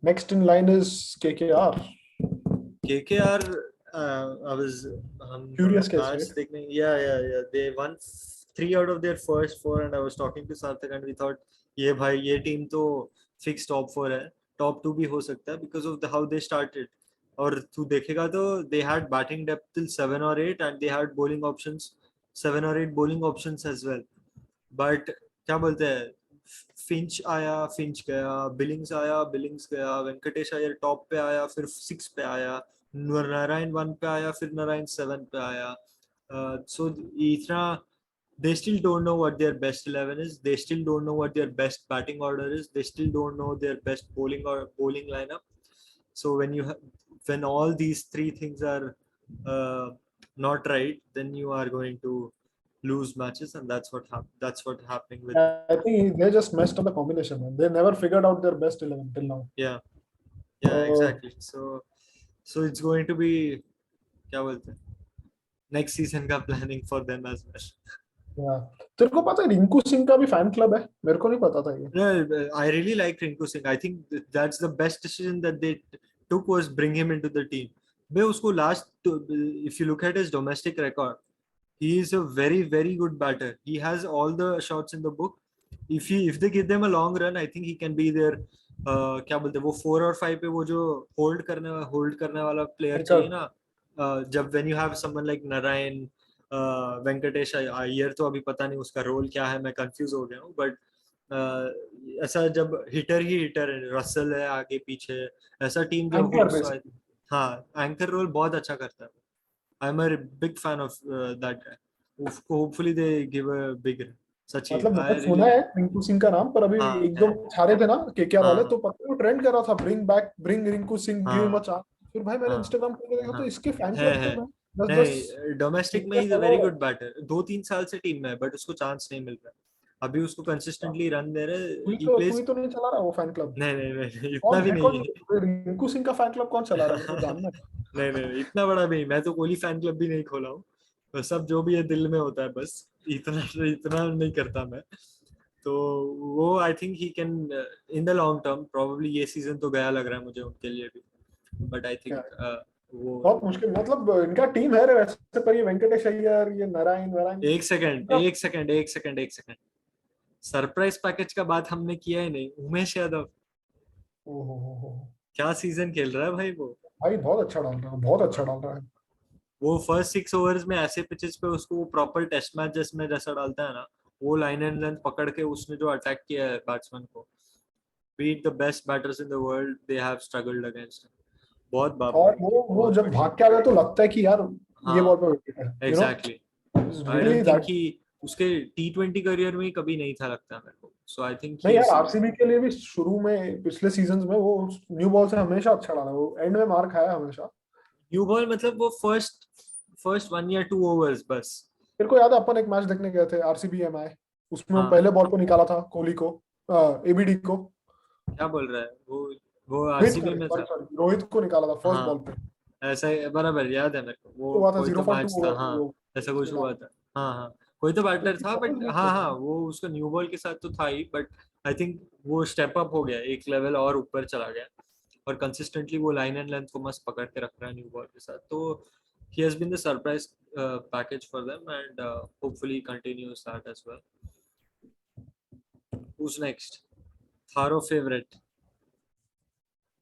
Next in line is KKR. KKR, I was Curious case, match right? देखने, yeah. They won 3 out of their first 4, and I was talking to Sarthak, and we thought, ये भाई ये team तो fixed top 4 है, top 2 भी हो सकता है because of how they started. और तू देखेगा तो they had batting depth till 7 or 8, and they had bowling options, 7 or 8 bowling options as well. But क्या बोलते हैं, फिंच आया, फिंच गया, बिलिंग्स आया, बिलिंग्स गया, वेंकटेश अय्यर टॉप पे आया, फिर 6 पे आया, नारायण 1 पे आया, फिर नारायण 7 पे आया. So इतना, they still don't know what their best 11 is, they still don't know what their best batting order is, they still don't know their best bowling or bowling lineup. So when all these three things are not right, then you are going to lose matches, and that's what happening with. I think they just messed up the combination, man. They never figured out their best 11 till now. Yeah, exactly. So it's going to be, क्या बोलते हैं, next season का planning for them as well. Yeah. तेरे को पता है रिंकू सिंह का भी फैन क्लब है? मेरे को नहीं पता था ये. No, I really like Rinku Singh. I think that's the best decision that they took, was bring him into the team. मैं उसको if you look at his domestic record, he is a very very good batter. He has all the shots in the book. If they give them a long run, I think he can be their क्या बोलते हैं वो 4 और 5 पे वो जो hold करने वाला प्लेयर चाहिए ना. जब when you have someone like Narayan, Venkatesh Iyer, तो अभी पता नहीं उसका रोल क्या है, मैं कंफ्यूज हो गया हूँ. बट ऐसा जब हिटर है, रसल है आगे पीछे, ऐसा टीम जो Anchor हो, basically. हाँ, एंकर रोल बहुत अच्छा करता है. I am a big fan of that guy. Hopefully they give a big सची. मतलब मैंने आई सुना रियली, है रिंकू सिंह का नाम, पर अभी हाँ एक है, दो छारे थे ना केकेआर वाले, हाँ तो पता है वो ट्रेंड कर रहा था, bring Rinku Singh, give him a हाँ चांस. फिर भाई मैंने हाँ इंस्टाग्राम खोल के देखा तो हाँ, इसके फैन है क्लब पे है मैं 10-10 नहीं, डोमेस्टिक में इतने ही इज अ वेरी फॉलोअर है. Good batter. 2-3 साल से टीम में है, बट उसको चांस नहीं मिल रहा. अभी उसको कंसिस्टेंटली रन दे रहे. ही तू प्लेज. ही तो नहीं चला रहा वो फैन क्लब? नहीं, इतना कौन भी है, नहीं कौन है. रिंकू सिंह का फैन क्लब कौन चला रहा है, मेरे को जानना है. नहीं, इतना बड़ा भी. मैं तो कोहली फैन क्लब भी नहीं खोला हूँ. बस सब जो भी है दिल में होता है बस. इतना इतना नहीं करता मैं. तो वो I think he can in the long term, probably ये सीजन तो गया लग रहा है मुझे उनके लिए भी. बट आई क्या थिंक वो, बहुत मुश्किल, मतलब इनका टीम है रे वैसे, पर ये वेंकटेश अय्यर, ये नारायण नारायण एक सेकंड. सरप्राइज पैकेज का बात हमने किया ही नहीं. उमेश यादव ओहो. क्या सीजन खेल रहा है भाई वो. भाई बहुत अच्छा डाल रहा है, बहुत अच्छा डाल रहा है. वो फर्स्ट 6 ओवर्स में ऐसे पिचेस पे उसको प्रॉपर टेस्ट मैच जिसमें जैसा डालता है ना, वो लाइन एंड लेंथ पकड़ के उसने जो अटैक किया है बैट्समैन को, beat the best batters in the world, they have struggled against. बहुत बाप रे, और वो बहुत जब बढ़िया. भाग के आ गया तो लगता है कि यार ये हाँ, बॉल पे विकेट है, exactly. I really don't think that. कि उसके T20 करियर में कभी नहीं था लगता मेरे को. सो आई थिंक नहीं ही यार, इज. आरसीबी के लिए भी शुरू में पिछले सीजन्स में वो न्यू बॉल से हमेशा अच्छा डाला, वो एंड में मार खाया हमेशा. न्यू बॉल मतलब वो फर्स्ट 1 या 2 ओवर्स बस. मेरे को याद है अपन एक मैच देखने गए थे आरसीबी एमआई, उसमें वो हाँ, पहले बॉल को निकाला था कोहली को, एबीडी को, क्या बोल रहा है वो रोहित आरसीबी को, में सॉरी था. सॉरी रोहित को निकाला था फर्स्ट हाँ, बॉल पे. ऐसा बराबर याद है मेरे को. तो वो हुआ था कोई तो 0.2 मैच था, हाँ, वो ऐसा कुछ उसने हुआ डाला. था. हाँ, कोई तो बैटलर था, बट हाँ तो वो उसका न्यू बॉल के साथ तो था ही. बट आई थिंक वो स्टेप अप हो गया, एक लेवल और ऊपर चला गया, और कंसिस्टेंटली वो लाइन एंड लेंथ को मस्त पकड़ के रख रहा है न्यू बॉल के साथ. तो he has been the surprise package for them, and hopefully continues that as well. Who's next? Tharo favorite.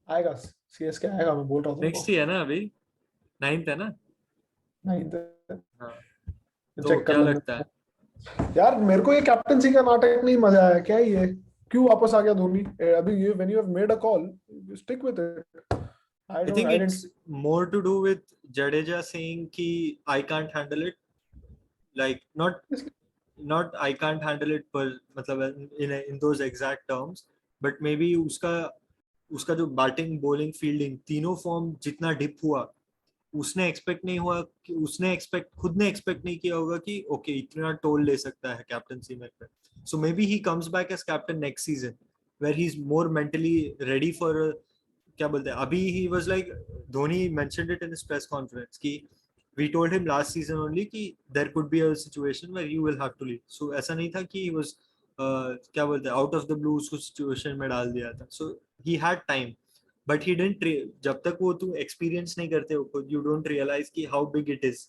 आएगा, सीएसके आएगा, मैं बोल रहा था नेक्स्ट ही है ना अभी, 9th है ना. नहीं, हाँ, तो चेक कर क्या लेंगे. लगता है. यार मेरे को ये कैप्टनसी का नाटक नहीं मजा आया, क्या ये क्यों वापस आ गया धोनी अभी? ये when you have made a call, stick with it. I think I it's didn't. more to do with Jadeja saying कि I can't handle it, like not I can't handle it पर मतलब in those exact terms, but maybe उसका जो batting bowling fielding तीनों form जितना dip हुआ, उसने expect नहीं हुआ कि खुद ने एक्सपेक्ट नहीं किया होगा कि ओके इतना टोल ले सकता है कैप्टनसी में. So maybe he comes back as captain next season, where he is more mentally ready for, क्या बोलते हैं, अभी he was like, Dhoni mentioned it in his press conference कि we told him last season only कि there could be a situation where you will have to leave. So ऐसा नहीं था कि he was क्या बोलते हैं आउट ऑफ द ब्लू उसको सिचुएशन में डाल दिया था. So he had time but he didn't. जब तक वो तुम एक्सपीरियंस नहीं करते हो यू डोंट रियलाइज कि how big it is.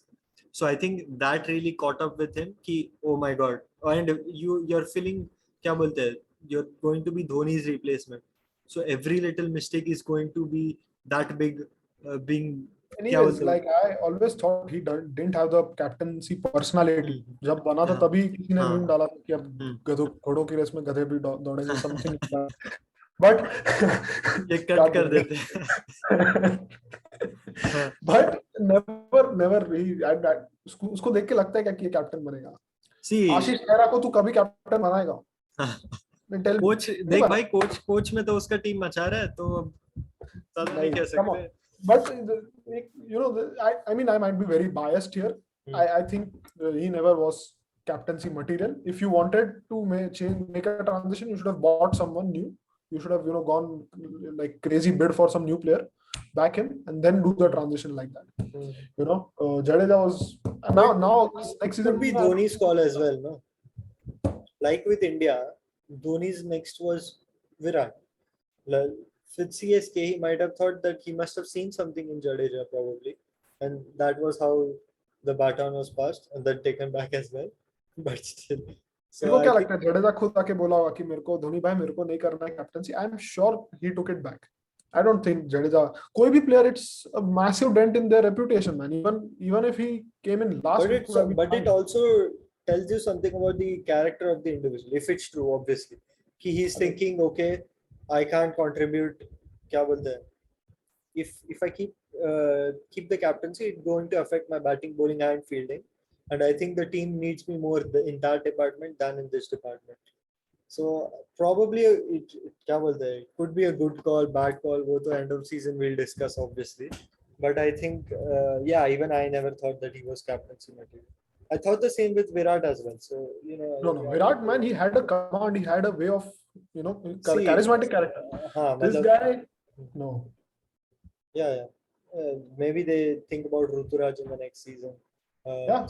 So I think that really caught up with him कि oh my God. And you are feeling क्या बोलते हैं you are going to be Dhoni's replacement. So every little mistake is going to be that big being क्या Anyways, बोलते हो. like I always thought he didn't have the captaincy personality. जब बना था हाँ तभी किसी ने मीम हाँ. डाला था कि अब हम्म. गधों घोड़ों की रेस में गधे भी दौड़ेंगे, समथिंग. बट ये क्या कट कर बोले. देते हैं. हाँ. बट नेवर ही उसको उसको देख के लगता है क्या कि ये कैप्टन बनेगा. सी. आशीष नेहरा को तू कभी कैप्टन बनाएगा? Tell me. कोच नहीं देख बना. भाई कोच में तो उसका टीम मचा रहा है तो अब ज्यादा नहीं नहीं, कह come सकते. on. But I mean, I might be very biased here. I think he never was captaincy material. If you wanted to make a transition, you should have bought someone new. You should have gone like crazy bid for some new player, back him, and then do the transition like that. Jadeja was now next Could season. be Dhoni's call as well, no? Like with India, Dhoni's next was Virat. With CSK, he might have thought that he must have seen something in Jadeja probably, and that was how the baton was passed and then taken back as well. But still, मेरे को क्या लगता है जडेजा खुद आके बोला होगा कि मेरे को धोनी भाई मेरे को नहीं करना है captaincy. I am sure he took it back. I don't think Jadeja, कोई भी player, it's a massive dent in their reputation, man. Even if he came in last, but it also tells you something about the character of the individual. If it's true, obviously, he's thinking, okay, I can't contribute. क्या बोलते हैं? If I keep the captaincy, it's going to affect my batting, bowling, and fielding, and I think the team needs me more in that department than in this department. So probably क्या बोलते हैं? It could be a good call, bad call. वो तो end of season we'll discuss obviously. But I think yeah, even I never thought that he was captaincy material. I thought the same with Virat as well. So no, Virat, man, he had a command, he had a way of charismatic character. This guy, no. Yeah. Maybe they think about Ruturaj in the next season. Yeah.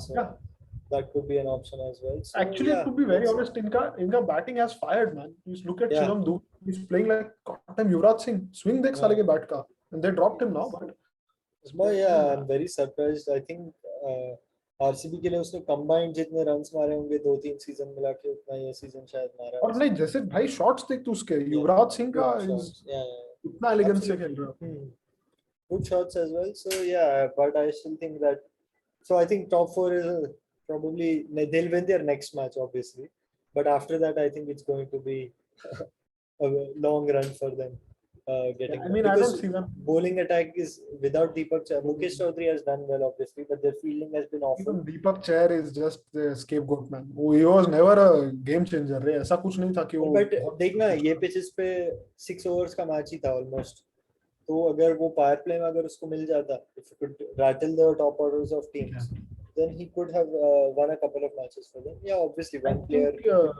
That could be an option as well. So, actually, to be very honest, Inka batting has fired, man. Just look at Shivam Dube. He's playing like goddamn Yuvraj Singh. Swing dekh साले के bat का. And they dropped him now, but yeah, I'm very surprised. I think RCB के लिए उसने combined जितने runs मारे होंगे 2-3 season मिला के उतना ये सीजन शायद मारा. और नहीं, जैसे भाई शॉट्स देख तू उसके, युवराज सिंह का इतना एलिगेंस से खेल रहा है. Good shots as well. So yeah, but I still think that. So I think top 4 is probably they'll win their next match obviously, but after that I think it's going to be a long run for them. Getting I mean, I don't see them. Bowling attack is without Deepak Chahar. Mukesh Chaudhary has done well obviously, but their fielding has been awful. Even Deepak Chahar is just the scapegoat, man. He was never a game changer. ऐसा कुछ नहीं था कि वो. But देखना ये pitches पे 6 overs का match ही था almost. तो अगर वो power play में अगर उसको मिल जाता, if he could rattle the top orders of teams, then he could have won a couple of matches for them. Yeah, obviously one player.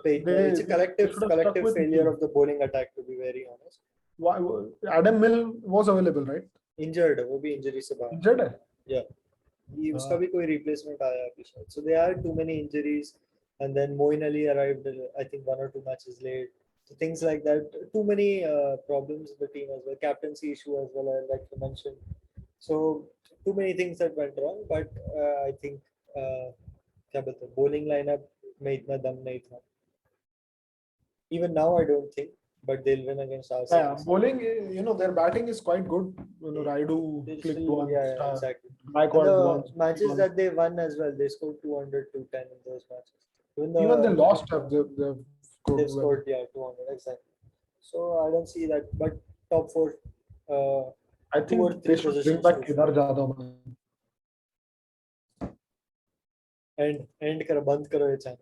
It's a collective failure of the bowling attack, to be very honest. Why Adam Mill was available, right? Injured, वो भी injury से बाहर. Injured है? Yeah. उसका भी कोई replacement आया अभी शायद. So there are too many injuries, and then Moeen Ali arrived, I think 1 or 2 matches late. So things like that. Too many problems in the team as well. Captaincy issue as well, I like to mention. So too many things that went wrong. But I think क्या बोलते हैं, bowling lineup में इतना दम नहीं था. Even now I don't think. But they'll win against us. Yeah, bowling, their batting is quite good. Raidu clicked one. Yeah, exactly. Matches that they won as well, they scored 200, 210 in those matches. Even they lost, they've scored 200, exactly. So I don't see that. But top 4. I think they should bring back Kedar Jadhav. End करो, बंद करो ये channel.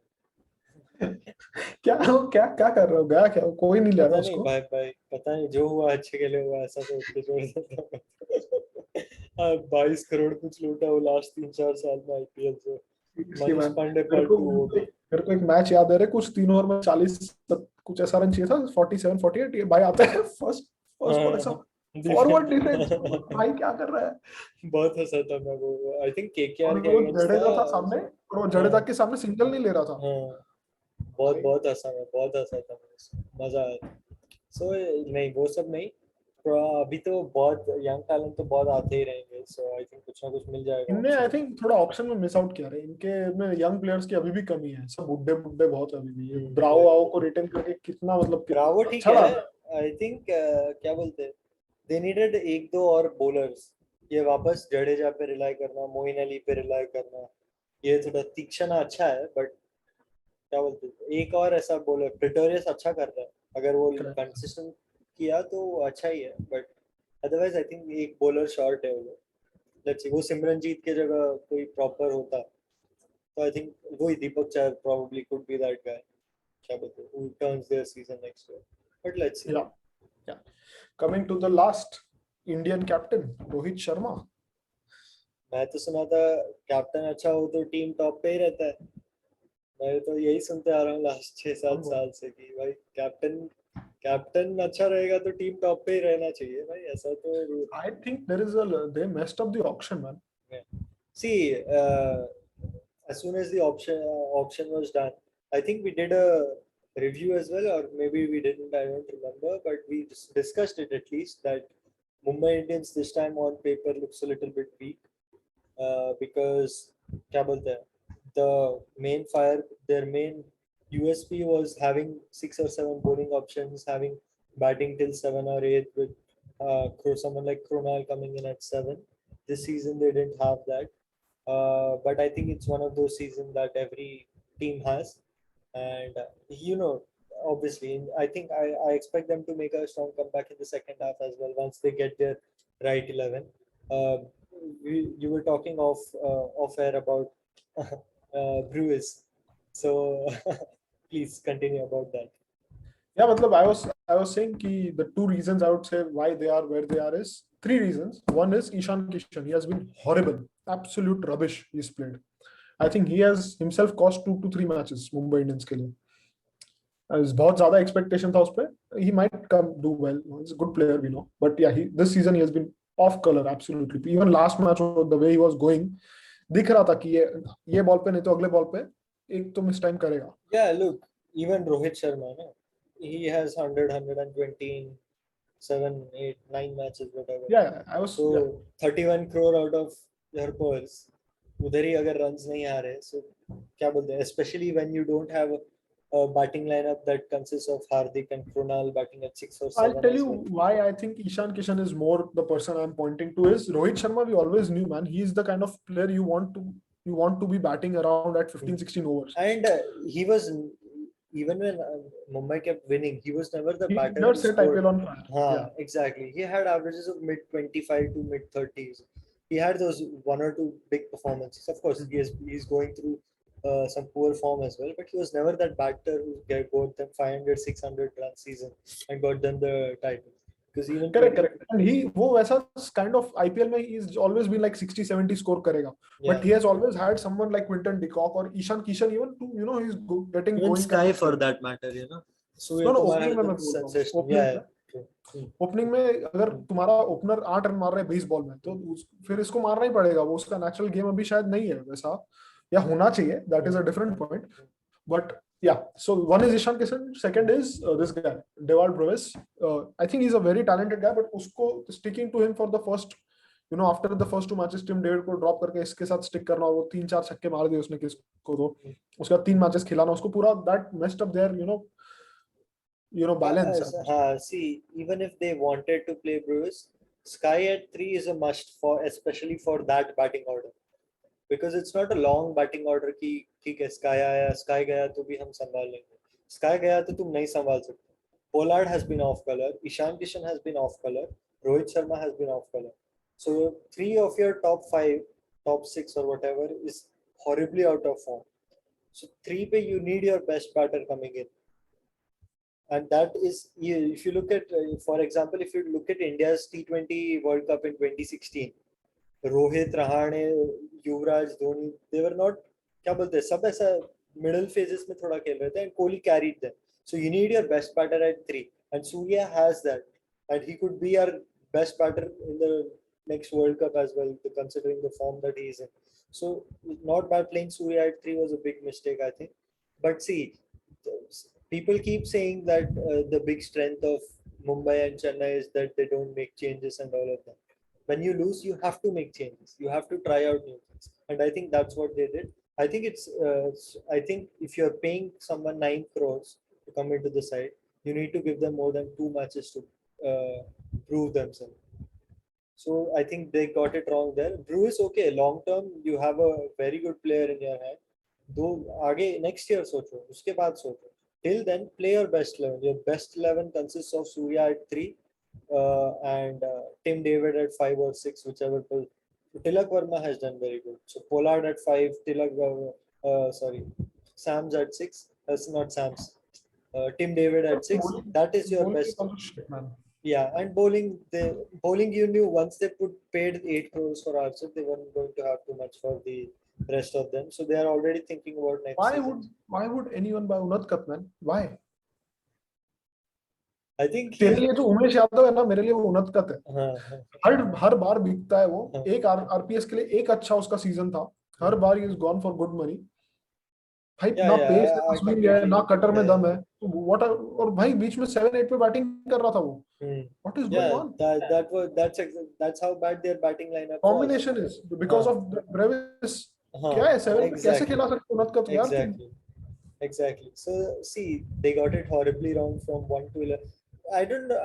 क्या कर रहे हो? गया क्या? कोई नहीं ले रहा उसको. भाई पता नहीं, जो हुआ अच्छे के लिए हुआ, ऐसा सोच के छोड़ देता. 22 करोड़ कुछ लूटा वो लास्ट 3-4 साल में आईपीएल से. मनीष पांडे पर मेरे को एक मैच याद है रे, कुछ 3 ओवर में 40 कुछ ऐसा रन चाहिए था, 47 48. ये भाई आता है फर्स्ट बॉल ऐसा फॉरवर्ड डिफेंस. भाई क्या कर रहा है? बहुत हंसा था मैं वो. आई थिंक केकेआर के जडेजा था सामने, और जडेजा के सामने सिंगल नहीं ले रहा था. बहुत बहुत हंसा था मजा आया। सो नहीं वो सब नहीं, अभी तो बहुत यंग टैलेंट तो बहुत आते ही रहेंगे, सो आई थिंक कुछ ना कुछ मिल जाएगा इनने आई ऑप्शन। थिंक थोड़ा ऑप्शन में मिस आउट किया है, इनके में यंग प्लेयर्स की अभी भी कमी है, सब बुड्ढे बुड्ढे बहुत है अभी भी। ये ब्रावो आओ को रिटेन करके कितना मतलब ब्रावो ठीक अच्छा है। था। आई थिंक क्या बोलते हैं, दे नीडेड एक दो और बॉलर्स, ये वापस जडेजा पे रिलाई करना, मोइन अली पे रिलाई करना, ये थोड़ा तीक्ष्ण अच्छा है, बट क्या बोलते हैं, एक और ऐसा बॉलर, प्रिटोरियस अच्छा कर रहा है, अगर वो Correct. कंसिस्टेंट किया तो अच्छा ही है, बट अदरवाइज आई थिंक एक बॉलर शॉर्ट है वो लोग। लेट्स सी, वो सिमरनजीत के जगह कोई प्रॉपर होता तो आई थिंक वही दीपक चार probably could be that guy, क्या बोलते हैं, who turns their season next year, but let's see. Yeah, yeah. Coming to the last Indian captain, Rohit Sharma. मैं तो सुना था कैप्टन अच्छा हो तो टीम टॉप पे ही रहता है, मैं तो यही सुनते आ रहा हूँ लास्ट 6-7 साल से कि भाई कैप्टन कैप्टन अच्छा रहेगा तो टीम टॉप पे ही रहना चाहिए भाई, ऐसा तो rule I think there is a they messed up the auction, man. है। See, as soon as the auction was done, I think we did a review as well, or maybe we didn't. I don't remember, but we discussed it at least that Mumbai Indians this time on paper looks a little bit weak, because क्या बोलते हैं, the main fire, their main USP was having 6 or 7 bowling options, having batting till 7 or 8 with someone like Kronal coming in at 7. This season they didn't have that, but I think it's one of those seasons that every team has, and obviously, I think I expect them to make a strong comeback in the second half as well once they get their right 11. Uh, you were talking off air about Brewers, so please continue about that. Yeah, matlab I was saying कि the two reasons I would say why they are where they are is three reasons. One is Ishan Kishan. He has been horrible, absolute rubbish. He's played. I think he has himself cost 2 to 3 matches Mumbai Indians के लिए. बहुत ज्यादा expectation था उस पे. He might come do well. He's a good player, we know. But yeah, this season he has been off color absolutely. Even last match, the way he was going, दिख रहा था कि ये बॉल पे नहीं तो अगले बॉल पे एक तो मिस टाइम करेगा. Yeah, look, even Rohit Sharma, no? He has 100, 7, 8, 9 matches, whatever. Yeah, I was. Yeah. So 31 crore out of your purse, उधर ही अगर runs नहीं आ रहे, so क्या बोलते हैं, especially when you don't have a batting lineup that consists of Hardik and Krunal batting at 6 or I'll 7 tell as you well. why I think Ishan Kishan is more the person I'm pointing to is Rohit Sharma. We always knew, man. He's the kind of player you want to be batting around at 15, 16 overs. And he was, even when Mumbai kept winning, he was never the He batter never who set scored. IPL on fire. Yeah. Exactly. He had averages of mid 25 to mid 30s. He had those one or two big performances. Of course, he's going through some poor form as well, but he was never that batter who got them 500, 600 run season and got them the title. Because even Correct. And वो वैसा kind of IPL में he's always been like 60, 70 score करेगा. yeah, But he has always had someone like Quinton de Kock or Ishan Kishan even to, he's getting even going. Sky for that matter. Surya No, Kumar opening has में been मैं बोल रहा हूँ. sensational. Opening Yeah, में true. Opening में अगर तुम्हारा opener 8 run मार रहा है 20 बॉल में तो फिर इसको मारना ही पड़ेगा. वो उसका नेचुरल गेम अभी शायद नहीं है वैसा, या होना चाहिए. That is a different point. But yeah, so one is Ishan Kishan, second is this guy Devard Brevis. I think he's a very talented guy, but usko sticking to him for the first, after the first 2 matches Tim David को drop करके इसके साथ stick करना और वो 3-4 छक्के मार दिए उसने किसको, तो उसका 3 मैचेस खिलाना उसको पूरा, that messed up their balance. See, even if they wanted to play Brewers, Sky at 3 is a must for, especially for that batting order, because it's not a long batting order कि ठीक है Sky आया, Sky गया तो भी हम संभाल लेंगे. Sky गया तो तुम नहीं संभाल सकते. Pollard has been off color, Ishan Kishan has been off color, Rohit Sharma has been off color. So 3 of your top 5, top 6 or whatever is horribly out of form. So 3 पे you need your best batter coming in. And that is, if you look at, for example, if you look at India's T20 World Cup in 2016, Rohit, Rahane, Yuvraj, Dhoni, they were not, क्या बोलते हैं, सब ऐसा middle phases में थोड़ा खेल रहे थे, and Kohli carried them. So you need your best batter at 3, and Surya has that, and he could be our best batter in the next World Cup as well, considering the form that he is in. So not by playing Surya at 3 was a big mistake, I think. But see, people keep saying that the big strength of Mumbai and Chennai is that they don't make changes and all of that. When you lose, you have to make changes. You have to try out new things, and I think that's what they did. I think I think if you're paying someone 9 crores to come into the side, you need to give them more than 2 matches to prove themselves. So I think they got it wrong there. Drew is okay. Long term, you have a very good player in your hand. दो आगे next year सोचो उसके बाद सोचो. Till then, play your best 11. Your best 11 consists of Surya at 3 and Tim David at 5 or 6, whichever. Tilak Verma has done very good. So Pollard at 5, sorry, Sam's at 6. That's not Sam's. Tim David at 6. That is your best. Man. Yeah, and bowling you knew once they paid 8 crores for Archer, they weren't going to have too much for the rest of them. So they are already thinking about next season. Why would anyone buy Unadkat, man? Why? I think तेरे लिए जो उमेश यादव है ना, मेरे लिए वो उनदकत है. हाँ, हर बार बिकता है वो. हाँ. एक आरपीएस के लिए एक अच्छा उसका सीजन था. हर बार he is gone for good money. भाई ना पेस है, स्विंग है, ना कटर में दम है. व्हाट और भाई बीच में 7-8 पे बैटिंग कर रहा था वो. What is going on? That's how bad their batting lineup Combination is because of Brevis. क्या है 7 पे कैसे खेला सकते उनदकत यार? Exactly. So see, they got it horribly wrong from 1 to 11. I don't know.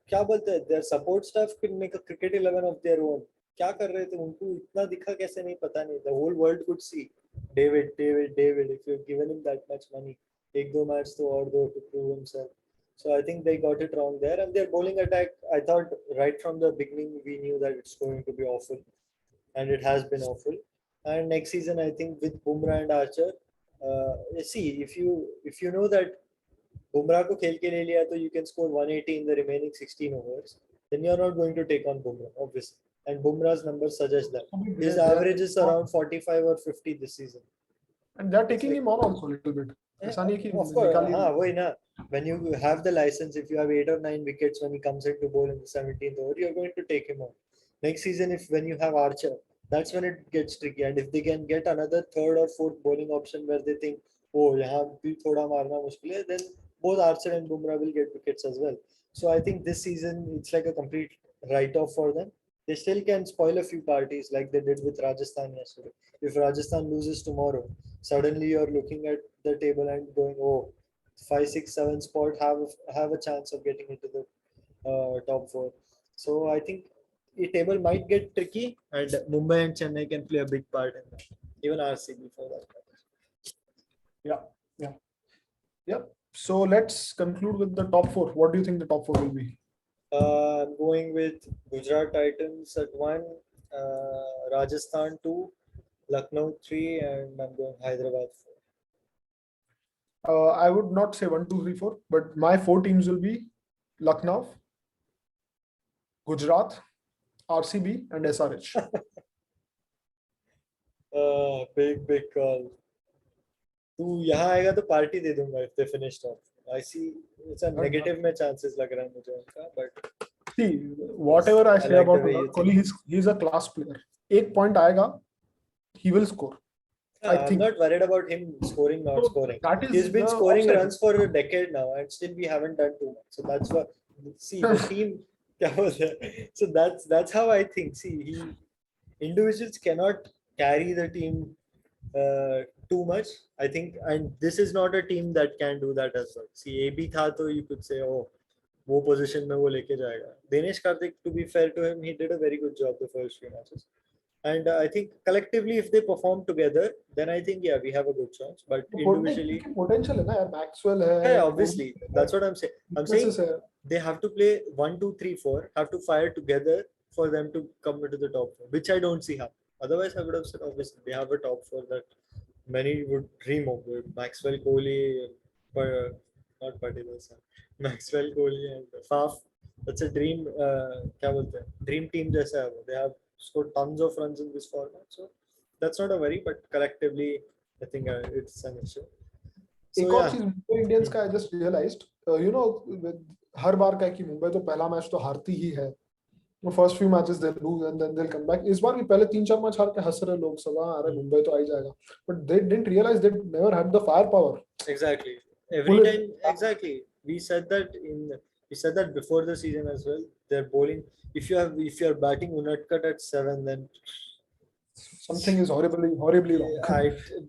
क्या बोलते हैं? Their support staff could make a cricket 11 of their own. क्या कर रहे थे? उनको इतना दिखा कैसे नहीं पता नहीं. The whole world could see. David. If you've given him that much money, एक दो match तो और दो to prove himself. So I think they got it wrong there. And their bowling attack, I thought right from the beginning we knew that it's going to be awful, and it has been awful. And next season, I think with Bumrah and Archer, see if you know that Bumrah को खेल के ले लिया तो you can score 180 in the remaining 16 overs, then you're not going to take on Bumrah, obviously. And Bumrah's numbers suggest that. His average is around 45 or 50 this season. And they're taking him on also a little bit. Of course, वही ना. When you have the license, if you have 8 or 9 wickets when he comes in to bowl in the 17th over, you're going to take him on. Next season, when you have Archer, that's when it gets tricky. And if they can get another third or fourth bowling option where they think, oh, यहाँ भी थोड़ा मारना मुश्किल है, then both Archer and Bumrah will get wickets as well. So I think this season it's like a complete write-off for them. They still can spoil a few parties like they did with Rajasthan yesterday. If Rajasthan loses tomorrow, suddenly you're looking at the table and going, oh, 5, 6, 7 spot have a chance of getting into the top 4. So I think the table might get tricky, and Mumbai and Chennai can play a big part in that. Even RCB for that. Yeah. So let's conclude with the top 4. What do you think the top 4 will be? I'm going with Gujarat Titans at 1, Rajasthan 2, Lucknow 3, and I'm going Hyderabad 4. I would not say 1, 2, 3, 4, but my 4 teams will be Lucknow, Gujarat, RCB, and SRH. Big call. तू यहाँ आएगा तो party दे दूंगा if they finish top. I see it's a negative में chances लग रहा है मुझे उनका, but see whatever I say about Kohli, he's a class player. 1 point आएगा, he will score. I'm not worried about him scoring, not scoring. He's been scoring runs for a decade now, and still we haven't done too much. So that's what. See the team. So that's how I think. See, individuals cannot carry the team too much. I think, and this is not a team that can do that as well. See, AB था तो you could say, oh, वो position में वो लेके जाएगा. Dinesh Karthik, to be fair to him, he did a very good job the first few matches. And I think collectively, if they perform together, then I think we have a good chance. But individually, potential है ना यार, Maxwell है. Yeah, obviously, that's what I'm saying. I'm saying they have to play 1, 2, 3, 4, have to fire together for them to come into the top 4, which I don't see happen. Otherwise, I would have said obviously they have a top 4 that many would dream of. Maxwell, Kohli, not Patil, Maxwell, Kohli, and Faf. That's a dream. क्या बोलते हैं? Dream team जैसा है वो. They have scored tons of runs in this format, so that's not a worry. But collectively, I think it's an issue. एक और चीज Mumbai Indians का I just realized, हर बार का है कि मुंबई तो पहला मैच तो हारती ही है. First few matches they lose and then they will come back. इस बार भी पहले 3-4 मैच हार के हंस रहे लोग सब, अरे मुंबई तो आ ही जाएगा, but they didn't realise they never had the fire power. Exactly. Every Pull it time, exactly. We said that before the season as well. They're bowling. If you are batting Unatkat at 7, then something is horribly wrong.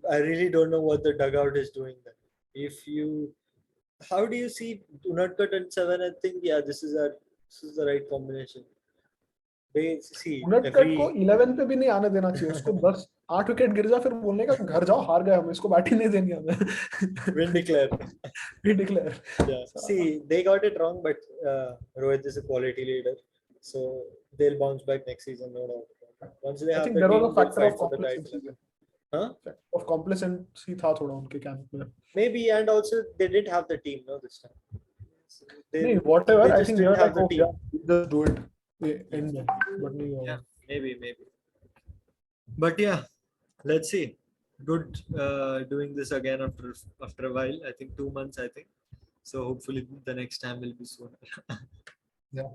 I really don't know what the dugout is doing then. If you How do you see Unatkat at 7 and think, yeah, this is the right combination? They see Unadkat को every 11 पे भी नहीं आने देना चाहिए उसको 8 wicket गिर जा फिर बोलने का घर जाओ हार गए हम इसको बैटिंग नहीं देनी हमें win declare. we declare Yeah. See, they got it wrong, but Rohit is a quality leader, so they'll bounce back next season. No doubt. Once they I have think the there was team, a they'll factor of fight for the title. complacency Huh? of complacency था थोड़ा उनके camp में Maybe, and also they didn't have the team, no, this time. So नहीं whatever they I just think they didn't were have like the oh team. yeah just do it end it but नहीं हुआ Yeah, maybe. But yeah, let's see. Good doing this again after a while. I think 2 months. I think so. Hopefully the next time will be soon. yeah